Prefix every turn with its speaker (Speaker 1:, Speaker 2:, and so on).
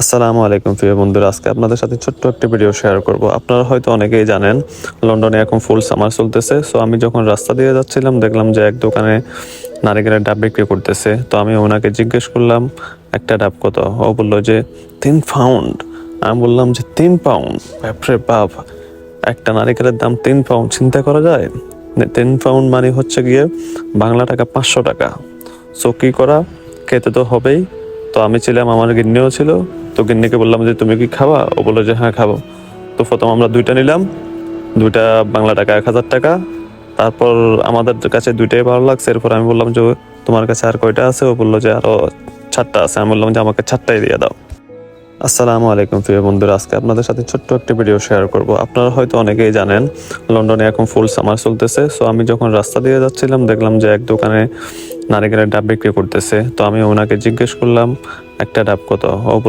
Speaker 1: আসসালামু আলাইকুম প্রিয় বন্ধুরা, আজকে আপনাদের সাথে ছোট্ট একটা ভিডিও শেয়ার করব। আপনারা হয়তো অনেকেই জানেন লন্ডনে এখন ফুল সামার চলতেছে। সো আমি যখন রাস্তা দিয়ে যাচ্ছিলাম দেখলাম যে এক দোকানে নারিকেলের ডাব বিক্রি করতেছে। তো আমি ওনাকে জিজ্ঞেস করলাম একটা ডাব কত। ও বললো যে 3 পাউন্ড। আমি বললাম যে 3 পাউন্ড, বাপরে বাপ, একটা নারিকেলের দাম 3 পাউন্ড, চিন্তা করা যায়? 3 পাউন্ড মানে হচ্ছে গিয়ে বাংলা টাকা 500 টাকা। সো কি করা, খেতে তো হবেই। তো আমি ছিলাম, আমার গিন্নিও ছিল। তো গিন্নিকে বললাম যে তুমি কি খাবা? ও বললো যে হ্যাঁ খাবো। তো প্রথম আমরা দুইটা নিলাম, দুইটা বাংলা টাকা 1000 টাকা। তারপর আমাদের কাছে দুইটাই ভালো লাগছে। এরপর আমি বললাম যে তোমার কাছে আর কয়টা আছে? ও বললো যে আরো 4টা আছে। আমি বললাম যে আমাকে 4টাই দিয়ে দাও। আসসালামু আলাইকুম প্রিয় বন্ধুরা, আজকে আপনাদের সাথে ছোট্ট একটা ভিডিও শেয়ার করব। আপনারা হয়তো অনেকেই জানেন লন্ডনে এখন ফুল সামার চলতেছে। সো আমি যখন রাস্তা দিয়ে যাচ্ছিলাম দেখলাম যে এক দোকানে নারিকেলের ডাব বিক্রি করতেছে। তো আমি ওনাকে জিজ্ঞেস করলাম একটা ডাব কত। ও বললো